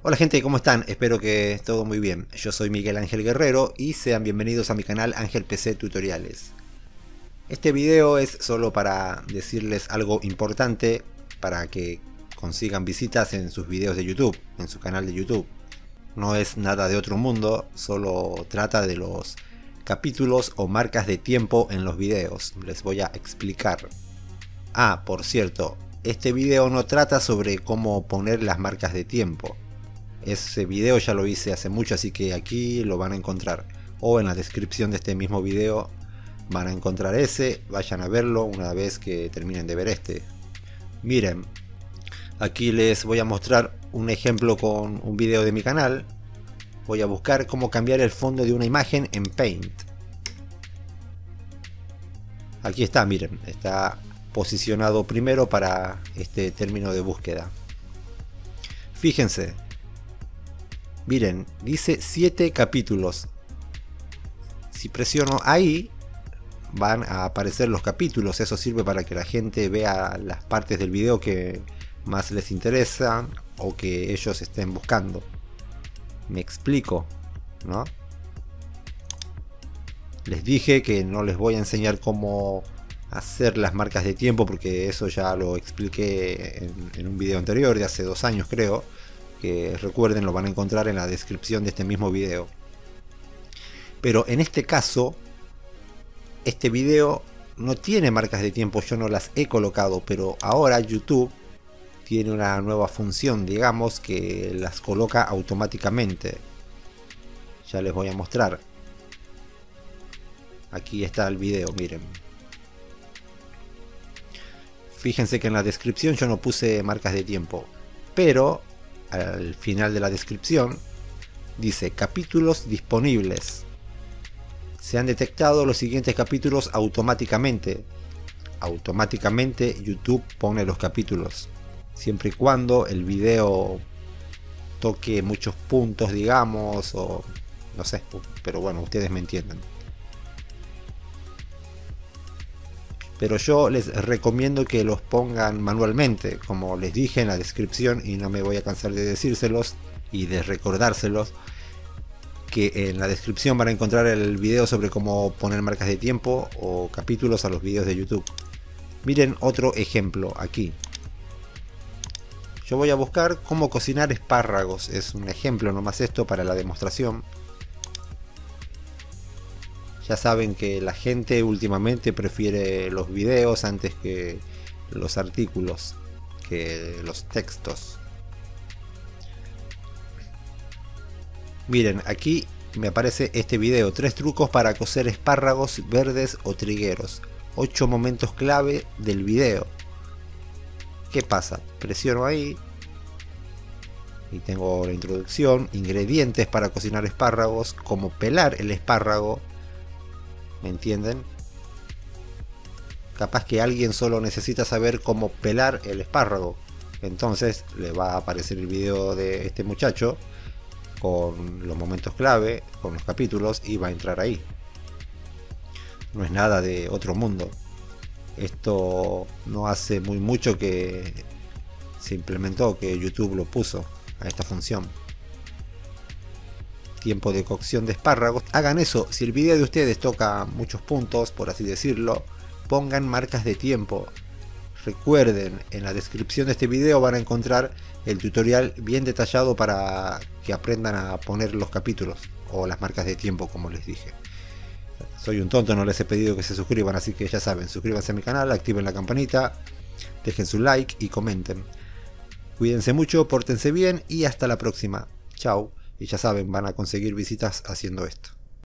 Hola gente, ¿cómo están? Espero que todo muy bien. Yo soy Miguel Ángel Guerrero y sean bienvenidos a mi canal Ángel PC Tutoriales. Este video es solo para decirles algo importante para que consigan visitas en sus videos de YouTube, en su canal de YouTube. No es nada de otro mundo, solo trata de los capítulos o marcas de tiempo en los videos. Les voy a explicar. Ah, por cierto, este video no trata sobre cómo poner las marcas de tiempo. Ese video ya lo hice hace mucho, así que aquí lo van a encontrar, o en la descripción de este mismo video van a encontrar ese. Vayan a verlo una vez que terminen de ver este. Miren, aquí les voy a mostrar un ejemplo con un video de mi canal. Voy a buscar cómo cambiar el fondo de una imagen en Paint. Aquí está, miren, está posicionado primero para este término de búsqueda. Fíjense. Miren, dice 7 capítulos. Si presiono ahí, van a aparecer los capítulos. Eso sirve para que la gente vea las partes del video que más les interesan o que ellos estén buscando. Me explico, ¿no? Les dije que no les voy a enseñar cómo hacer las marcas de tiempo, porque eso ya lo expliqué en un video anterior de hace 2 años, creo. Que recuerden, lo van a encontrar en la descripción de este mismo video. Pero en este caso, este video no tiene marcas de tiempo, yo no las he colocado, pero ahora YouTube tiene una nueva función, digamos, que las coloca automáticamente. Ya les voy a mostrar. Aquí está el video, miren. Fíjense que en la descripción yo no puse marcas de tiempo, pero al final de la descripción dice capítulos disponibles. Se han detectado los siguientes capítulos automáticamente. Automáticamente YouTube pone los capítulos, siempre y cuando el video toque muchos puntos, digamos, o no sé, pero bueno, ustedes me entienden. Pero yo les recomiendo que los pongan manualmente, como les dije en la descripción, y no me voy a cansar de decírselos y de recordárselos, que en la descripción van a encontrar el video sobre cómo poner marcas de tiempo o capítulos a los videos de YouTube. Miren otro ejemplo aquí. Yo voy a buscar cómo cocinar espárragos, es un ejemplo nomás esto para la demostración. Ya saben que la gente últimamente prefiere los videos antes que los artículos, que los textos. Miren, aquí me aparece este video, 3 trucos para cocer espárragos verdes o trigueros, 8 momentos clave del video. ¿Qué pasa? Presiono ahí y tengo la introducción, ingredientes para cocinar espárragos, cómo pelar el espárrago. ¿Me entienden? Capaz que alguien solo necesita saber cómo pelar el espárrago. Entonces le va a aparecer el video de este muchacho con los momentos clave, con los capítulos, y va a entrar ahí. No es nada de otro mundo. Esto no hace muy mucho que se implementó, que YouTube lo puso a esta función. Tiempo de cocción de espárragos. Hagan eso, si el video de ustedes toca muchos puntos, por así decirlo, pongan marcas de tiempo. Recuerden, en la descripción de este video van a encontrar el tutorial bien detallado para que aprendan a poner los capítulos o las marcas de tiempo, como les dije. Soy un tonto, no les he pedido que se suscriban, así que ya saben, suscríbanse a mi canal, activen la campanita, dejen su like y comenten. Cuídense mucho, pórtense bien y hasta la próxima. Chao. Y ya saben, van a conseguir visitas haciendo esto.